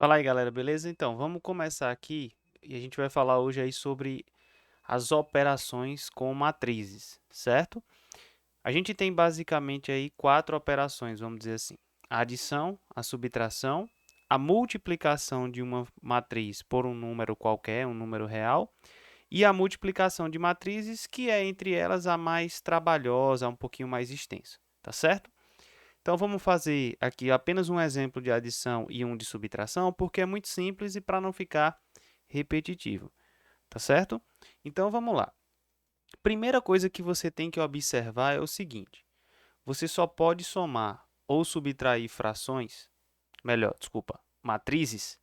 Fala aí, galera, beleza? Então, vamos começar aqui e a gente vai falar hoje aí sobre as operações com matrizes, certo? A gente tem basicamente aí quatro operações, vamos dizer assim: a adição, a subtração, a multiplicação de uma matriz por um número qualquer, um número real, e a multiplicação de matrizes, que é entre elas a mais trabalhosa, um pouquinho mais extensa, tá certo? Então, vamos fazer aqui apenas um exemplo de adição e um de subtração, porque é muito simples e para não ficar repetitivo, tá certo? Então, vamos lá. Primeira coisa que você tem que observar é o seguinte: você só pode somar ou subtrair frações, melhor, desculpa, matrizes,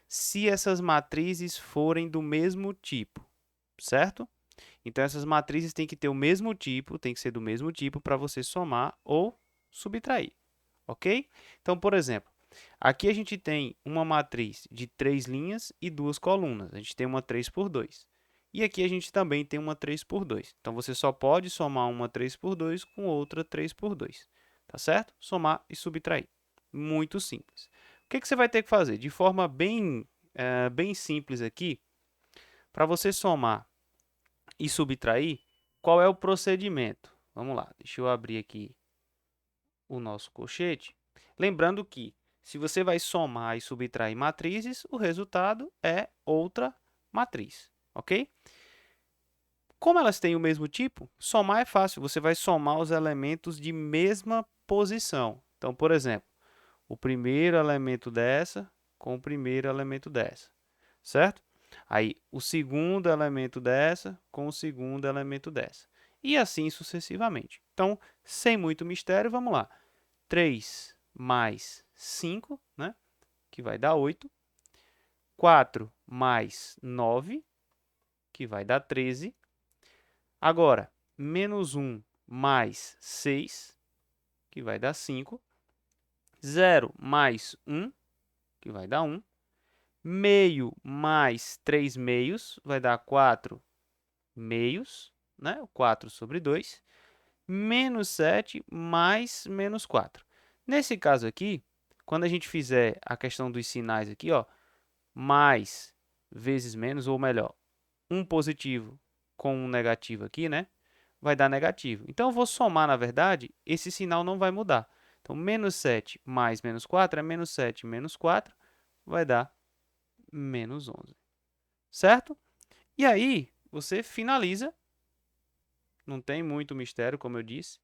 se essas matrizes forem do mesmo tipo, certo? Então, essas matrizes têm que ter o mesmo tipo, tem que ser do mesmo tipo para você somar ou subtrair. Ok? Então, por exemplo, aqui a gente tem uma matriz de 3 linhas e 2 colunas. A gente tem uma 3 por 2. E aqui a gente também tem uma 3 por 2. Então, você só pode somar uma 3 por 2 com outra 3 por 2. Tá certo? Somar e subtrair. Muito simples. O que você vai ter que fazer? De forma bem simples aqui, para você somar e subtrair, qual é o procedimento? Vamos lá, deixa eu abrir aqui o nosso colchete. Lembrando que, se você vai somar e subtrair matrizes, o resultado é outra matriz, ok? Como elas têm o mesmo tipo, somar é fácil. Você vai somar os elementos de mesma posição. Então, por exemplo, o primeiro elemento dessa com o primeiro elemento dessa, certo? Aí, o segundo elemento dessa com o segundo elemento dessa. E assim sucessivamente. Então, sem muito mistério, vamos lá. 3 mais 5, né? Que vai dar 8. 4 mais 9, que vai dar 13. Agora, menos 1 mais 6, que vai dar 5. 0 mais 1, que vai dar 1. Meio mais 3 meios, vai dar 4 meios, né? 4 sobre 2. Menos 7 mais menos 4. Nesse caso aqui, quando a gente fizer a questão dos sinais aqui, ó, mais vezes menos, ou melhor, um positivo com um negativo aqui, né? Vai dar negativo. Então, eu vou somar, na verdade, esse sinal não vai mudar. Então, menos 7 mais menos 4 é menos 7 menos 4, vai dar menos 11. Certo? E aí, você finaliza. Não tem muito mistério, como eu disse.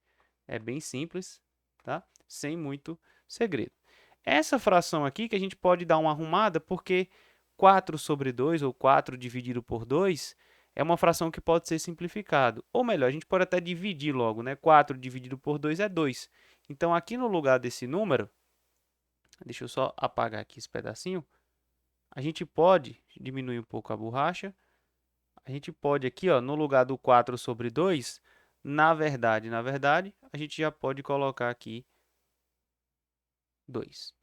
É bem simples, tá? Sem muito segredo. Essa fração aqui que a gente pode dar uma arrumada, porque 4 sobre 2, ou 4 dividido por 2, é uma fração que pode ser simplificado. Ou melhor, a gente pode até dividir logo, né? 4 dividido por 2 é 2. Então, aqui no lugar desse número, deixa eu só apagar aqui esse pedacinho, a gente pode diminuir um pouco a borracha. A gente pode aqui, ó, no lugar do 4 sobre 2, na verdade, a gente já pode colocar aqui 2.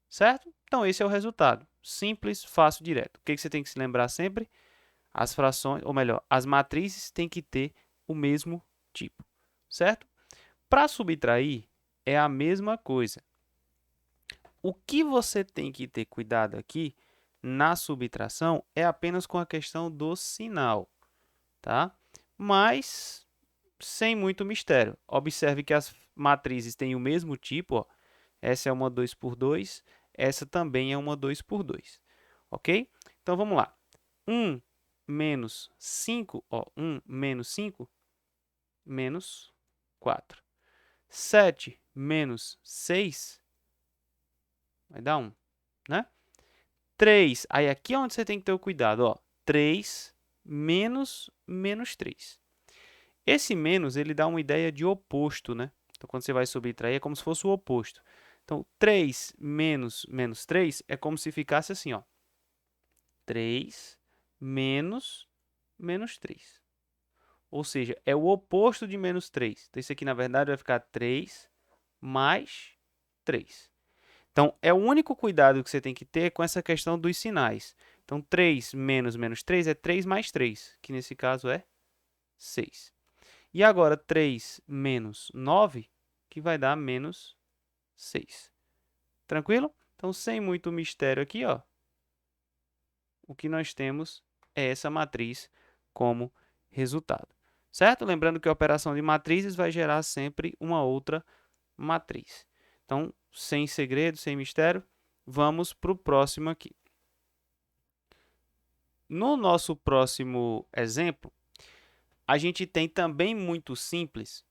Certo? Então, esse é o resultado. Simples, fácil, direto. O que você tem que se lembrar sempre? As frações, ou melhor, as matrizes têm que ter o mesmo tipo. Certo? Para subtrair, é a mesma coisa. O que você tem que ter cuidado aqui na subtração é apenas com a questão do sinal, tá? Mas sem muito mistério. Observe que as matrizes têm o mesmo tipo, ó. Essa é uma 2 por 2, essa também é uma 2 por 2, ok? Então, vamos lá. 1 menos 5, ó, 1 menos 5, menos 4. 7 menos 6 vai dar 1, né? 3, aí aqui é onde você tem que ter o cuidado, ó. 3 menos 3. Esse menos, ele dá uma ideia de oposto, né? Então, quando você vai subtrair, é como se fosse o oposto. Então, 3 menos 3 é como se ficasse assim, ó. 3 menos 3. Ou seja, é o oposto de menos 3. Então, isso aqui, na verdade, vai ficar 3 mais 3. Então, é o único cuidado que você tem que ter com essa questão dos sinais. Então, 3 menos 3 é 3 mais 3, que nesse caso é 6. E agora, 3 menos 9, que vai dar menos 6. Tranquilo? Então, sem muito mistério aqui, ó, o que nós temos é essa matriz como resultado, certo? Lembrando que a operação de matrizes vai gerar sempre uma outra matriz. Então, sem segredo, sem mistério, vamos para o próximo aqui. No nosso próximo exemplo, a gente tem também muito simples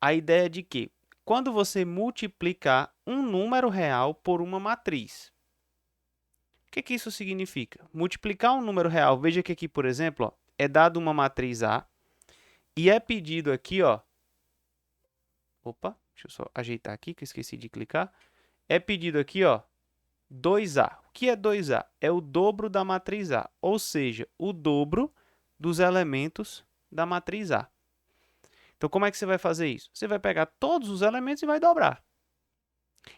a ideia de que quando você multiplicar um número real por uma matriz, o que isso significa? Multiplicar um número real, veja que aqui, por exemplo, ó, é dado uma matriz A e é pedido aqui, ó, opa, deixa eu só ajeitar aqui que eu esqueci de clicar, é pedido aqui, ó, 2A. O que é 2A? É o dobro da matriz A, ou seja, o dobro dos elementos da matriz A. Então, como é que você vai fazer isso? Você vai pegar todos os elementos e vai dobrar.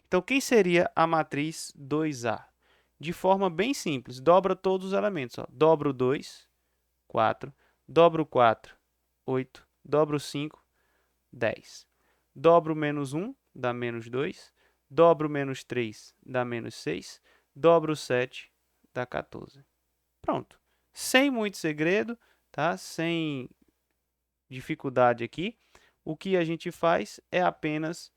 Então, quem seria a matriz 2A? De forma bem simples, dobra todos os elementos. Ó. Dobro 2, 4. Dobro 4, 8. Dobro 5, 10. Dobro menos 1, dá menos 2. Dobro menos 3, dá menos 6. Dobro 7, dá 14. Pronto. Sem muito segredo, tá? Sem dificuldade aqui. O que a gente faz é apenas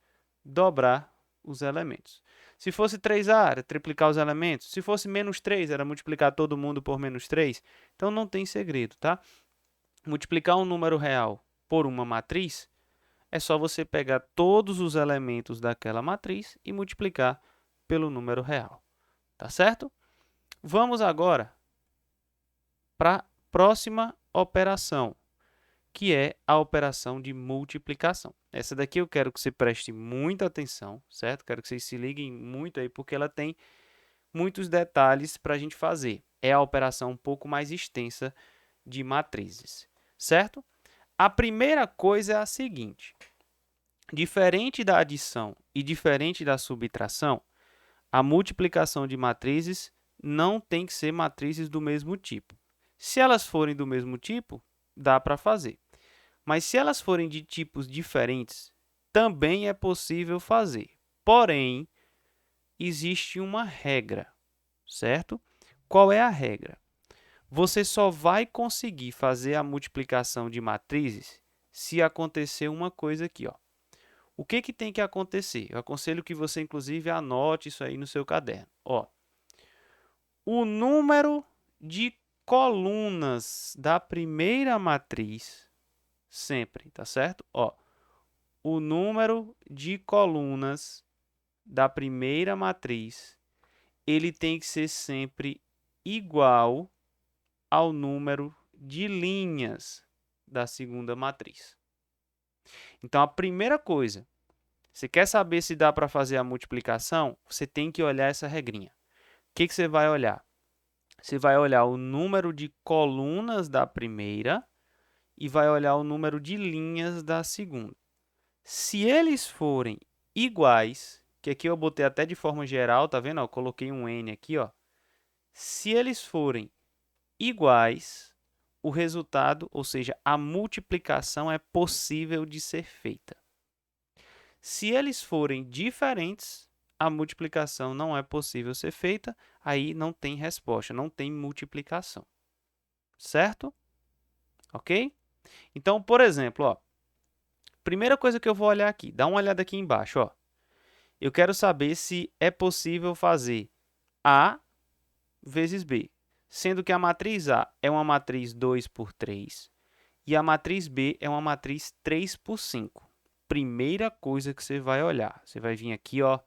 dobrar os elementos. Se fosse 3A, era triplicar os elementos. Se fosse menos 3, era multiplicar todo mundo por menos 3. Então, não tem segredo, tá? Multiplicar um número real por uma matriz é só você pegar todos os elementos daquela matriz e multiplicar pelo número real. Tá certo? Vamos agora para a próxima operação, que é a operação de multiplicação. Essa daqui eu quero que você preste muita atenção, certo? Quero que vocês se liguem muito aí, porque ela tem muitos detalhes para a gente fazer. É a operação um pouco mais extensa de matrizes, certo? A primeira coisa é a seguinte: diferente da adição e diferente da subtração, a multiplicação de matrizes não tem que ser matrizes do mesmo tipo. Se elas forem do mesmo tipo, dá para fazer. Mas se elas forem de tipos diferentes, também é possível fazer. Porém, existe uma regra, certo? Qual é a regra? Você só vai conseguir fazer a multiplicação de matrizes se acontecer uma coisa aqui, ó. O que tem que acontecer? Eu aconselho que você, inclusive, anote isso aí no seu caderno. Ó, o número de colunas da primeira matriz, sempre, tá certo? Ó, o número de colunas da primeira matriz, ele tem que ser sempre igual ao número de linhas da segunda matriz. Então, a primeira coisa, você quer saber se dá para fazer a multiplicação? Você tem que olhar essa regrinha. O que você vai olhar? Você vai olhar o número de colunas da primeira e vai olhar o número de linhas da segunda. Se eles forem iguais, que aqui eu botei até de forma geral, tá vendo? Eu coloquei um N aqui, ó. Se eles forem iguais, o resultado, ou seja, a multiplicação é possível de ser feita. Se eles forem diferentes, a multiplicação não é possível ser feita, aí não tem resposta, não tem multiplicação. Certo? Ok? Então, por exemplo, ó, primeira coisa que eu vou olhar aqui, dá uma olhada aqui embaixo, ó. Eu quero saber se é possível fazer A vezes B, sendo que a matriz A é uma matriz 2 por 3 e a matriz B é uma matriz 3 por 5. Primeira coisa que você vai olhar, você vai vir aqui, ó,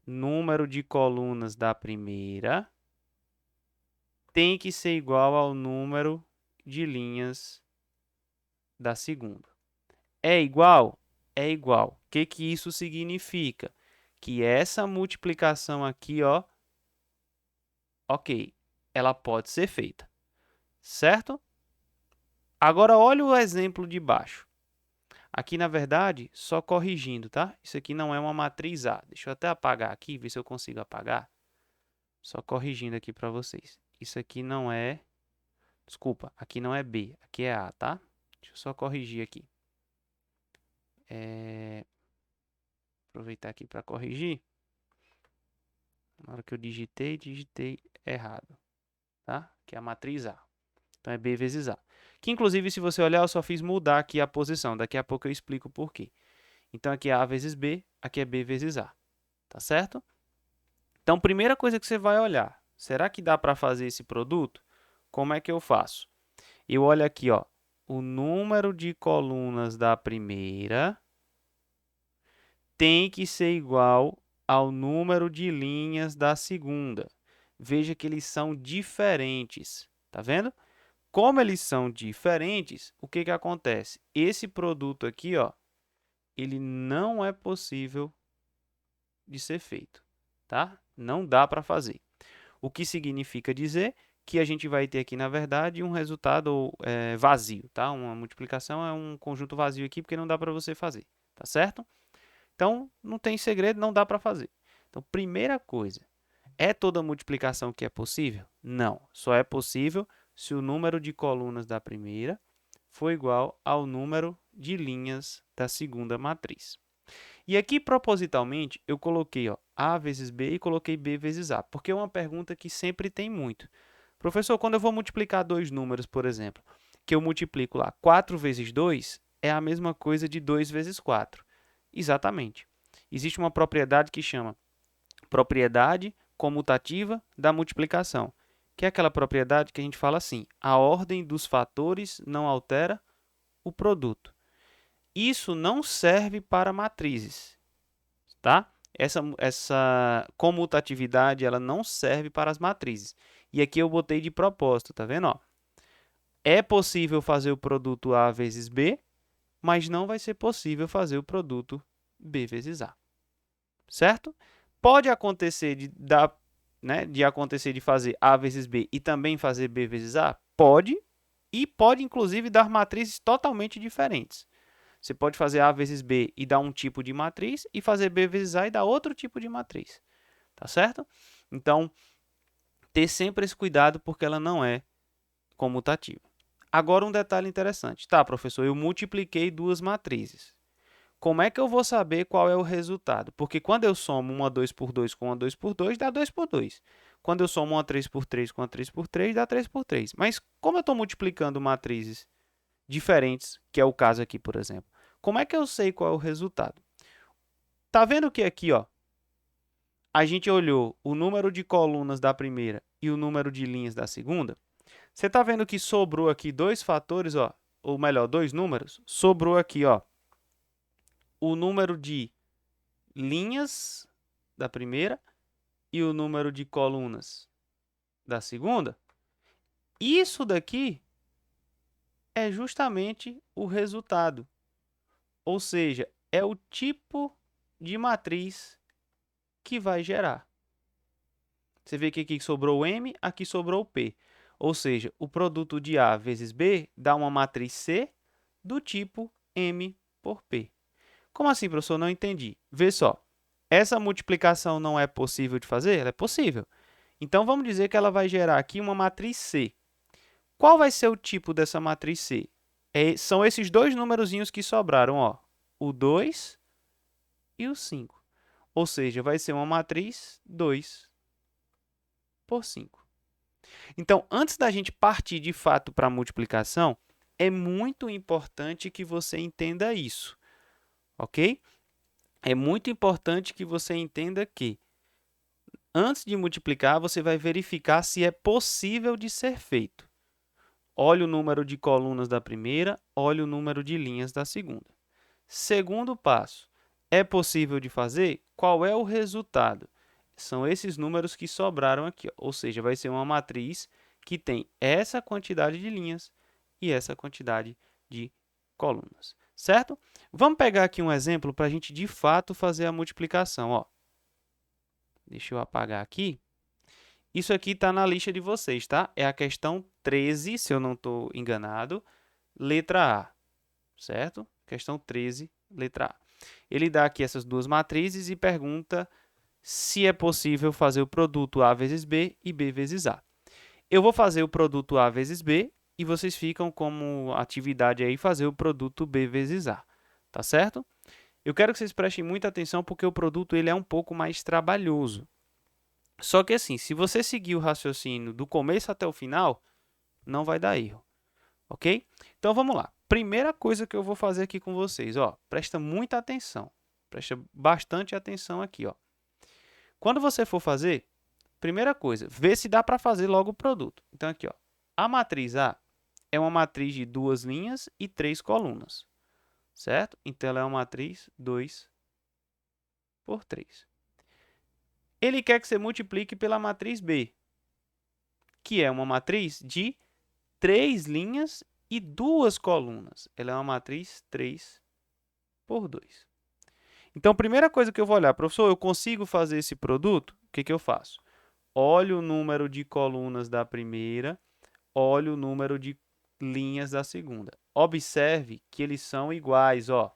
número de colunas da primeira tem que ser igual ao número de linhas da segunda. É igual? É igual. O que isso significa? Que essa multiplicação aqui, ó, ok, ela pode ser feita, certo? Agora, olha o exemplo de baixo. Aqui, na verdade, só corrigindo, tá? Isso aqui não é uma matriz A. Deixa eu até apagar aqui, ver se eu consigo apagar. Só corrigindo aqui para vocês. Isso aqui não é... Desculpa, aqui não é B, aqui é A, tá? Deixa eu só corrigir aqui. Aproveitar aqui para corrigir. Na hora que eu digitei errado, tá? Que é a matriz A. Então, é B vezes A. Que, inclusive, se você olhar, eu só fiz mudar aqui a posição. Daqui a pouco eu explico por quê. Então, aqui é A vezes B, aqui é B vezes A. Tá certo? Então, primeira coisa que você vai olhar. Será que dá para fazer esse produto? Como é que eu faço? Eu olho aqui, ó, o número de colunas da primeira tem que ser igual ao número de linhas da segunda. Veja que eles são diferentes. Tá vendo? Como eles são diferentes, o que que acontece? Esse produto aqui, ó, ele não é possível de ser feito, tá? Não dá para fazer. O que significa dizer que a gente vai ter aqui, na verdade, um resultado vazio, tá? Uma multiplicação é um conjunto vazio aqui, porque não dá para você fazer, tá certo? Então, não tem segredo, não dá para fazer. Então, primeira coisa, é toda multiplicação que é possível? Não, só é possível se o número de colunas da primeira for igual ao número de linhas da segunda matriz. E aqui, propositalmente, eu coloquei ó, A vezes B e coloquei B vezes A, porque é uma pergunta que sempre tem muito. Professor, quando eu vou multiplicar dois números, por exemplo, que eu multiplico lá 4 vezes 2, é a mesma coisa de 2 vezes 4. Exatamente. Existe uma propriedade que chama propriedade comutativa da multiplicação, que é aquela propriedade que a gente fala assim, a ordem dos fatores não altera o produto. Isso não serve para matrizes, tá? Essa comutatividade ela não serve para as matrizes. E aqui eu botei de propósito, tá vendo? Ó, é possível fazer o produto A vezes B, mas não vai ser possível fazer o produto B vezes A, certo? Pode acontecer de acontecer de fazer A vezes B e também fazer B vezes A? Pode, e pode inclusive dar matrizes totalmente diferentes. Você pode fazer A vezes B e dar um tipo de matriz e fazer B vezes A e dar outro tipo de matriz, tá certo? Então, ter sempre esse cuidado porque ela não é comutativa. Agora um detalhe interessante. Tá, professor, eu multipliquei duas matrizes. Como é que eu vou saber qual é o resultado? Porque quando eu somo uma 2 por 2 com uma 2 por 2, dá 2 por 2. Quando eu somo uma 3 por 3 com uma 3 por 3, dá 3 por 3. Mas como eu estou multiplicando matrizes diferentes, que é o caso aqui, por exemplo, como é que eu sei qual é o resultado? Tá vendo que aqui, ó, a gente olhou o número de colunas da primeira e o número de linhas da segunda? Você está vendo que sobrou aqui dois fatores, ó, ou melhor, dois números? Sobrou aqui, ó, o número de linhas da primeira e o número de colunas da segunda. Isso daqui é justamente o resultado, ou seja, é o tipo de matriz que vai gerar. Você vê que aqui sobrou o M, aqui sobrou o P. Ou seja, o produto de A vezes B dá uma matriz C do tipo M por P. Como assim, professor? Não entendi. Vê só, essa multiplicação não é possível de fazer? Ela é possível. Então, vamos dizer que ela vai gerar aqui uma matriz C. Qual vai ser o tipo dessa matriz C? São esses dois numerozinhos que sobraram, ó, o 2 e o 5. Ou seja, vai ser uma matriz 2 por 5. Então, antes da gente partir de fato para a multiplicação, é muito importante que você entenda isso, ok? É muito importante que você entenda que, antes de multiplicar, você vai verificar se é possível de ser feito. Olhe o número de colunas da primeira, olhe o número de linhas da segunda. Segundo passo, é possível de fazer? Qual é o resultado? São esses números que sobraram aqui, ó. Ou seja, vai ser uma matriz que tem essa quantidade de linhas e essa quantidade de colunas, certo? Vamos pegar aqui um exemplo para a gente, de fato, fazer a multiplicação. Ó. Deixa eu apagar aqui. Isso aqui está na lista de vocês, tá? É a questão 13, se eu não estou enganado, letra A, certo? Questão 13, letra A. Ele dá aqui essas duas matrizes e pergunta se é possível fazer o produto A vezes B e B vezes A. Eu vou fazer o produto A vezes B e vocês ficam como atividade aí fazer o produto B vezes A, tá certo? Eu quero que vocês prestem muita atenção porque o produto ele é um pouco mais trabalhoso. Só que assim, se você seguir o raciocínio do começo até o final, não vai dar erro, ok? Então vamos lá. Primeira coisa que eu vou fazer aqui com vocês, ó, presta muita atenção. Presta bastante atenção aqui, ó. Quando você for fazer, primeira coisa, vê se dá para fazer logo o produto. Então aqui, ó, a matriz A é uma matriz de 2 linhas e 3 colunas, certo? Então ela é uma matriz 2 por 3. Ele quer que você multiplique pela matriz B, que é uma matriz de 3 linhas e 2 colunas. Ela é uma matriz 3 por 2. Então, primeira coisa que eu vou olhar, professor, eu consigo fazer esse produto? O que eu faço? Olho o número de colunas da primeira, olho o número de linhas da segunda. Observe que eles são iguais, ó.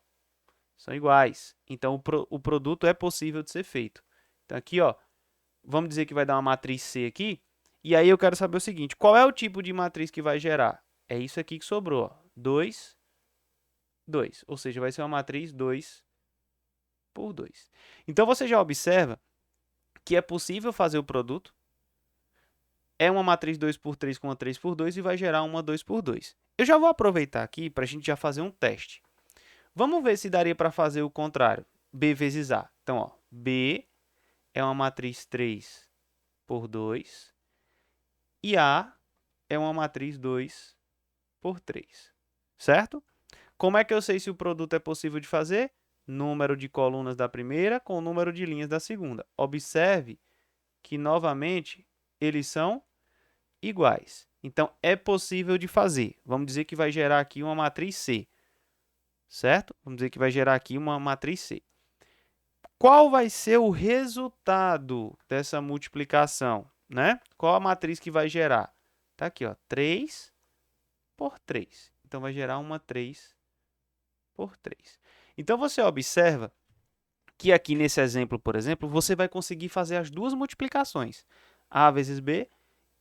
São iguais. Então, o produto é possível de ser feito. Então, aqui, ó, vamos dizer que vai dar uma matriz C aqui. E aí eu quero saber o seguinte, qual é o tipo de matriz que vai gerar? É isso aqui que sobrou, ó. 2, 2. Ou seja, vai ser uma matriz 2 por 2. Então, você já observa que é possível fazer o produto. É uma matriz 2 por 3 com uma 3 por 2 e vai gerar uma 2 por 2. Eu já vou aproveitar aqui para a gente já fazer um teste. Vamos ver se daria para fazer o contrário. B vezes A. Então, ó, B é uma matriz 3 por 2 e A é uma matriz 2 por 3. Certo? Como é que eu sei se o produto é possível de fazer? Número de colunas da primeira com o número de linhas da segunda. Observe que, novamente, eles são iguais. Então, é possível de fazer. Vamos dizer que vai gerar aqui uma matriz C. Certo? Vamos dizer que vai gerar aqui uma matriz C. Qual vai ser o resultado dessa multiplicação? Né? Qual a matriz que vai gerar? Está aqui, ó, 3 por 3. Então, vai gerar uma 3 por 3. Então, você observa que aqui nesse exemplo, por exemplo, você vai conseguir fazer as duas multiplicações. A vezes B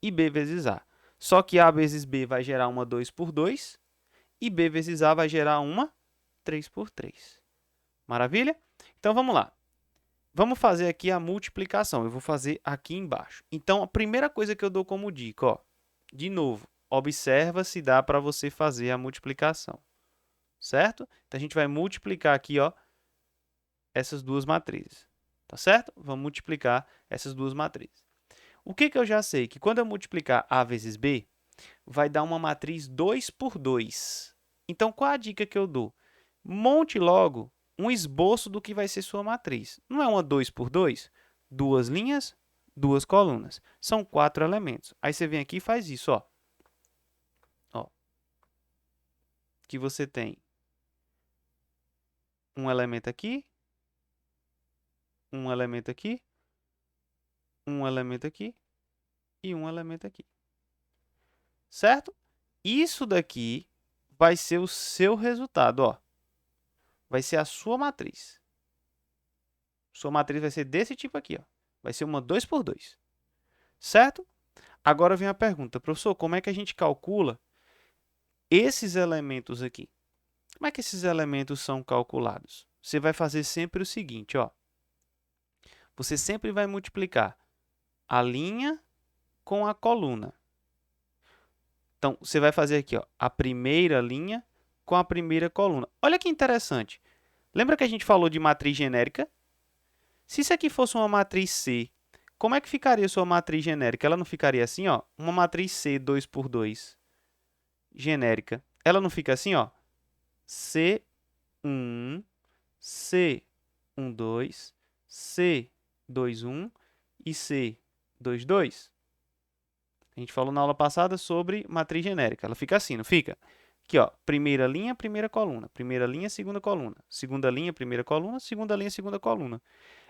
e B vezes A. Só que A vezes B vai gerar uma 2 por 2 e B vezes A vai gerar uma 3 por 3. Maravilha? Então, vamos lá. Vamos fazer aqui a multiplicação. Eu vou fazer aqui embaixo. Então, a primeira coisa que eu dou como dica, ó, de novo, observa se dá para você fazer a multiplicação. Certo? Então, a gente vai multiplicar aqui, ó, essas duas matrizes. Tá certo? Vamos multiplicar essas duas matrizes. O que eu já sei? Que quando eu multiplicar A vezes B, vai dar uma matriz 2 por 2. Então, qual a dica que eu dou? Monte logo um esboço do que vai ser sua matriz. Não é uma 2 por 2? Duas linhas, duas colunas. São 4 elementos. Aí você vem aqui e faz isso, ó. Ó. Que você tem um elemento aqui, um elemento aqui, um elemento aqui e um elemento aqui. Certo? Isso daqui vai ser o seu resultado, ó. Vai ser a sua matriz. Sua matriz vai ser desse tipo aqui, ó. Vai ser uma 2 por 2. Certo? Agora vem a pergunta, professor, como é que a gente calcula esses elementos aqui? Como é que esses elementos são calculados? Você vai fazer sempre o seguinte, ó. Você sempre vai multiplicar a linha com a coluna. Então, você vai fazer aqui, ó, a primeira linha com a primeira coluna. Olha que interessante. Lembra que a gente falou de matriz genérica? Se isso aqui fosse uma matriz C, como é que ficaria sua matriz genérica? Ela não ficaria assim, ó? Uma matriz C 2 por 2 genérica. Ela não fica assim, ó? C1, C12, C21 e C22. A gente falou na aula passada sobre matriz genérica. Ela fica assim, não fica? Aqui, ó, primeira linha, primeira coluna. Primeira linha, segunda coluna. Segunda linha, primeira coluna. Segunda linha, segunda coluna.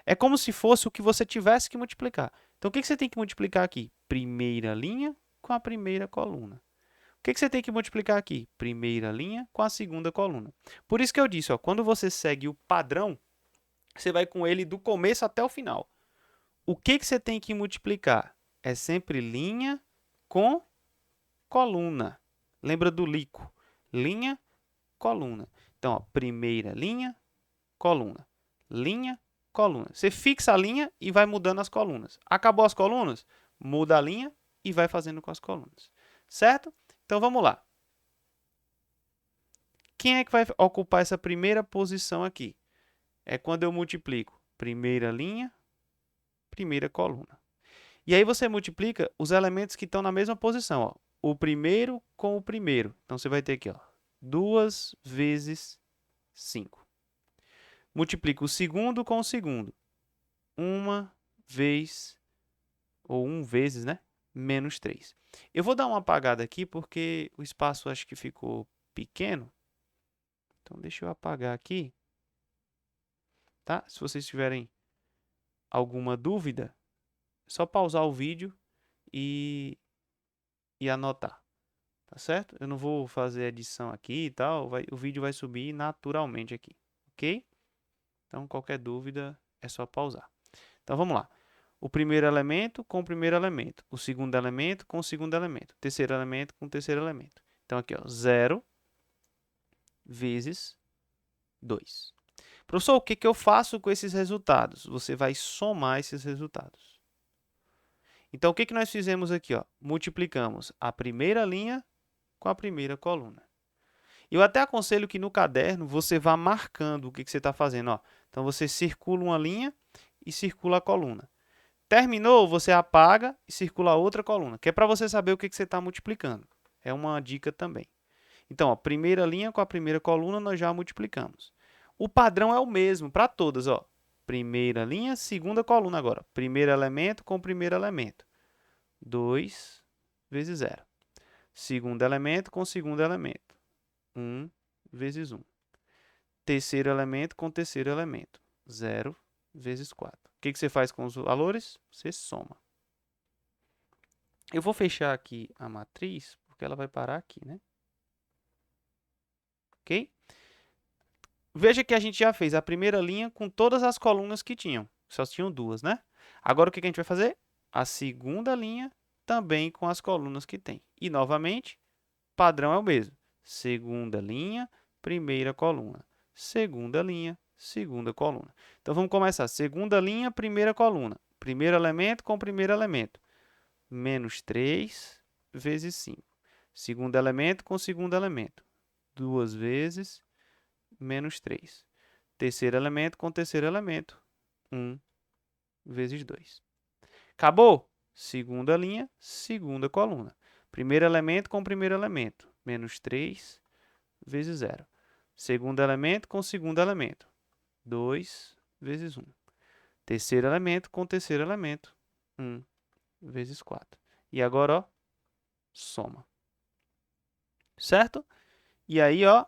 É como se fosse o que você tivesse que multiplicar. Então, o que você tem que multiplicar aqui? Primeira linha com a primeira coluna. O que você tem que multiplicar aqui? Primeira linha com a segunda coluna. Por isso que eu disse, ó, quando você segue o padrão, você vai com ele do começo até o final. O que você tem que multiplicar? É sempre linha com coluna. Lembra do lico? Linha, coluna. Então, ó, primeira linha, coluna. Linha, coluna. Você fixa a linha e vai mudando as colunas. Acabou as colunas, muda a linha e vai fazendo com as colunas. Certo? Então, vamos lá. Quem é que vai ocupar essa primeira posição aqui? É quando eu multiplico primeira linha, primeira coluna. E aí você multiplica os elementos que estão na mesma posição. Ó. O primeiro com o primeiro. Então, você vai ter aqui, ó, 2 vezes 5. Multiplica o segundo com o segundo. 1 vez, ou 1 vezes, né? Menos 3. Eu vou dar uma apagada aqui porque o espaço acho que ficou pequeno. Então, deixa eu apagar aqui. Tá? Se vocês tiverem alguma dúvida, é só pausar o vídeo e anotar. Tá certo? Eu não vou fazer edição aqui e tal. O vídeo vai subir naturalmente aqui. Ok? Então, qualquer dúvida é só pausar. Então, vamos lá. O primeiro elemento com o primeiro elemento. O segundo elemento com o segundo elemento. O terceiro elemento com o terceiro elemento. Então, aqui, ó, 0 vezes 2. Professor, o que eu faço com esses resultados? Você vai somar esses resultados. Então, o que nós fizemos aqui? Ó? Multiplicamos a primeira linha com a primeira coluna. Eu até aconselho que no caderno você vá marcando o que você está fazendo. Ó. Então, você circula uma linha e circula a coluna. Terminou, você apaga e circula a outra coluna, que é para você saber o que você está multiplicando. É uma dica também. Então, ó, primeira linha com a primeira coluna, nós já multiplicamos. O padrão é o mesmo para todas. Ó. Primeira linha, segunda coluna agora. Primeiro elemento com primeiro elemento. 2 vezes 0. Segundo elemento com segundo elemento. 1 vezes 1. Terceiro elemento com terceiro elemento. 0 vezes 4. O que você faz com os valores? Você soma. Eu vou fechar aqui a matriz, porque ela vai parar aqui, né? Ok? Veja que a gente já fez a primeira linha com todas as colunas que tinham. Só tinham 2, né? Agora, o que a gente vai fazer? A segunda linha também com as colunas que tem. E, novamente, o padrão é o mesmo. Segunda linha, primeira coluna. Segunda linha, segunda coluna. Então, vamos começar. Segunda linha, primeira coluna. Primeiro elemento com primeiro elemento. Menos 3 vezes 5. Segundo elemento com segundo elemento. 2 vezes menos 3. Terceiro elemento com terceiro elemento. 1 vezes 2. Acabou? Segunda linha, segunda coluna. Primeiro elemento com primeiro elemento. Menos 3 vezes 0. Segundo elemento com segundo elemento. 2 vezes 1. Terceiro elemento com terceiro elemento. 1 vezes 4. E agora, ó, soma. Certo? E aí, ó, o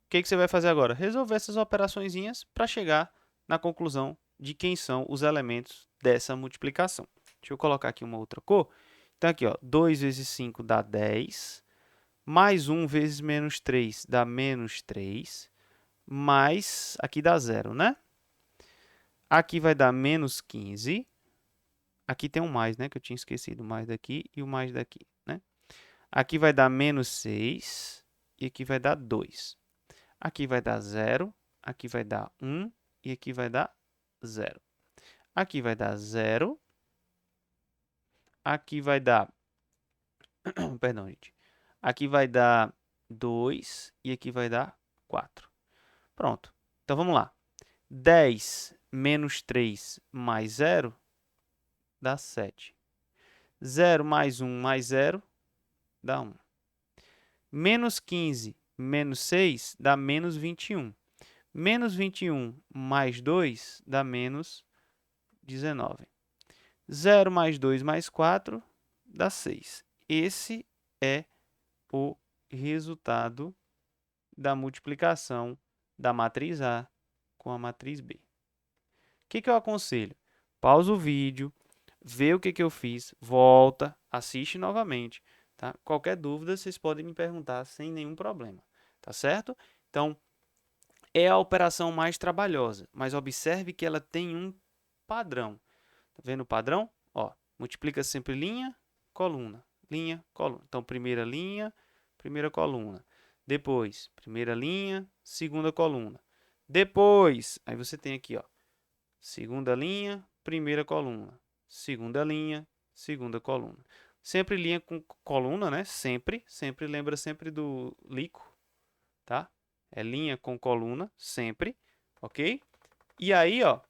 que você vai fazer agora? Resolver essas operaçõezinhas para chegar na conclusão de quem são os elementos dessa multiplicação. Deixa eu colocar aqui uma outra cor. Então, aqui, ó, 2 vezes 5 dá 10, mais 1 vezes menos 3 dá menos 3, mais, aqui dá 0, né? Aqui vai dar menos 15. Aqui tem um mais, né? Que eu tinha esquecido o mais daqui e o mais daqui, né? Aqui vai dar menos 6 e aqui vai dar 2. Aqui vai dar 0, aqui vai dar 1 e aqui vai dar 0. Aqui vai dar 0. Aqui vai dar... Perdão, gente. Aqui vai dar 2 e aqui vai dar 4. Pronto. Então, vamos lá. 10 menos 3 mais 0 dá 7. 0 mais 1 mais 0 dá 1. Menos 15 menos 6 dá menos 21. Menos 21 mais 2 dá menos 19. 0 mais 2 mais 4 dá 6. Esse é o resultado da multiplicação da matriz A com a matriz B. O que eu aconselho? Pausa o vídeo, vê o que eu fiz, volta, assiste novamente. Tá? Qualquer dúvida, vocês podem me perguntar sem nenhum problema. Tá certo? Então, é a operação mais trabalhosa, mas observe que ela tem um padrão. Tá vendo o padrão? Ó, multiplica sempre linha, coluna, linha, coluna. Então, primeira linha, primeira coluna. Depois, primeira linha, segunda coluna. Depois, aí você tem aqui, ó, segunda linha, primeira coluna. Segunda linha, segunda coluna. Sempre linha com coluna, né? Sempre lembra sempre do lico, tá? É linha com coluna, sempre, ok? E aí, ó,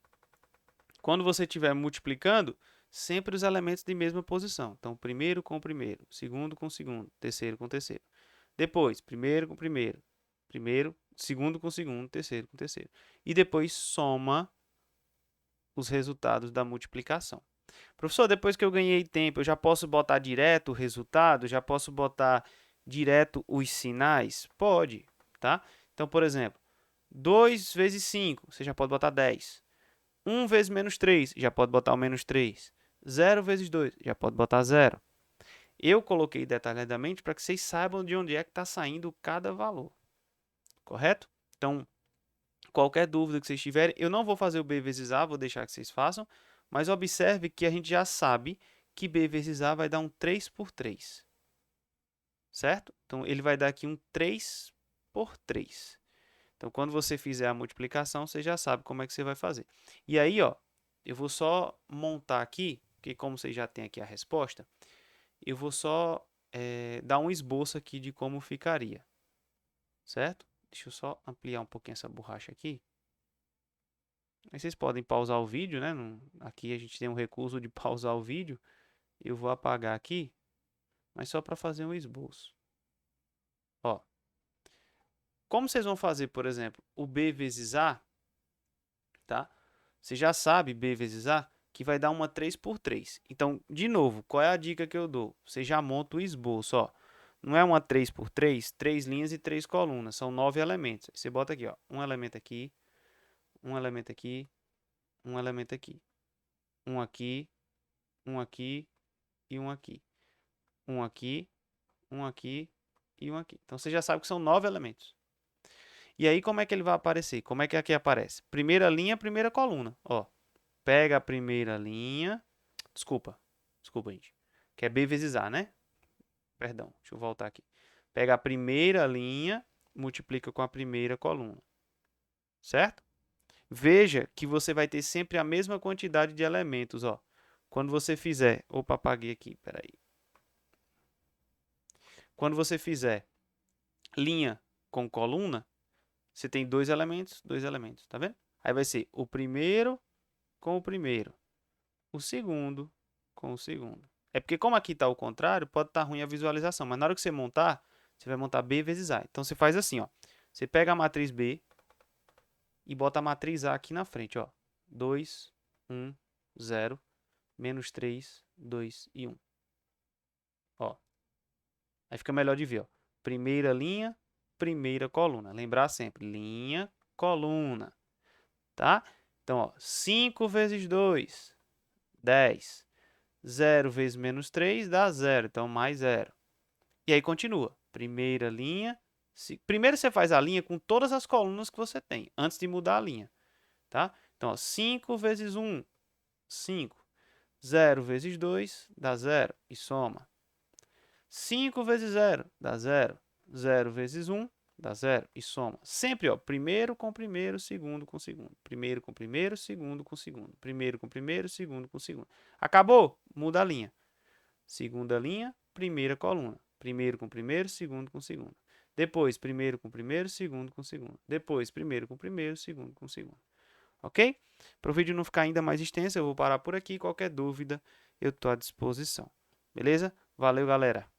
quando você estiver multiplicando, sempre os elementos de mesma posição. Então, primeiro com primeiro, segundo com segundo, terceiro com terceiro. Depois, primeiro com primeiro, segundo com segundo, terceiro com terceiro. E depois soma os resultados da multiplicação. Professor, depois que eu ganhei tempo, eu já posso botar direto o resultado? Já posso botar direto os sinais? Pode, tá? Então, por exemplo, 2 vezes 5, você já pode botar 10. 1 vezes menos 3, já pode botar o menos 3. 0 vezes 2, já pode botar 0. Eu coloquei detalhadamente para que vocês saibam de onde é que está saindo cada valor. Correto? Então, qualquer dúvida que vocês tiverem, eu não vou fazer o B vezes A, vou deixar que vocês façam, mas observe que a gente já sabe que B vezes A vai dar um 3 por 3. Certo? Então, ele vai dar aqui um 3 por 3. Então, quando você fizer a multiplicação, você já sabe como é que você vai fazer. E aí, ó, eu vou só montar aqui, porque como vocês já têm aqui a resposta, eu vou só dar um esboço aqui de como ficaria. Certo? Deixa eu só ampliar um pouquinho essa borracha aqui. Aí vocês podem pausar o vídeo, né? Aqui a gente tem um recurso de pausar o vídeo. Eu vou apagar aqui, mas só para fazer um esboço. Ó, como vocês vão fazer, por exemplo, o B vezes A, tá? Você já sabe B vezes A, que vai dar uma 3 por 3. Então, de novo, qual é a dica que eu dou? Você já monta o esboço, ó. Não é uma 3 por 3, 3 linhas e 3 colunas, são 9 elementos. Você bota aqui, ó, um elemento aqui, um elemento aqui, um elemento aqui, um aqui, um aqui e um aqui. Um aqui, um aqui e um aqui. Então, você já sabe que são 9 elementos. E aí, como é que ele vai aparecer? Como é que aqui aparece? Primeira linha, primeira coluna. Ó, pega a primeira linha. Desculpa, gente. Que é B vezes A, né? Perdão, deixa eu voltar aqui. Pega a primeira linha, multiplica com a primeira coluna. Certo? Veja que você vai ter sempre a mesma quantidade de elementos, ó. Quando você fizer... Opa, apaguei aqui, peraí. Quando você fizer linha com coluna, você tem dois elementos, tá vendo? Aí vai ser o primeiro com o primeiro, o segundo com o segundo. É porque como aqui está o contrário, pode estar ruim a visualização, mas na hora que você montar, você vai montar B vezes A. Então, você faz assim, ó. Você pega a matriz B e bota a matriz A aqui na frente, ó. 2, 1, 0, menos 3, 2 e 1. Ó. Aí fica melhor de ver, ó. Primeira linha, primeira coluna. Lembrar sempre, linha, coluna. Tá? Então, ó, 5 vezes 2, 10. 0 vezes menos 3 dá 0, então mais 0. E aí continua. Primeira linha. Primeiro você faz a linha com todas as colunas que você tem, antes de mudar a linha. Tá? Então, ó, 5 vezes 1, 5. 0 vezes 2 dá 0 e soma. 5 vezes 0 dá 0. 0 vezes 1 dá 0 e soma. Sempre, ó, primeiro com primeiro, segundo com segundo. Primeiro com primeiro, segundo com segundo. Primeiro com primeiro, segundo com segundo. Acabou? Muda a linha. Segunda linha, primeira coluna. Primeiro com primeiro, segundo com segundo. Depois, primeiro com primeiro, segundo com segundo. Depois, primeiro com primeiro, segundo com segundo. Ok? Para o vídeo não ficar ainda mais extenso, eu vou parar por aqui. Qualquer dúvida, eu estou à disposição. Beleza? Valeu, galera!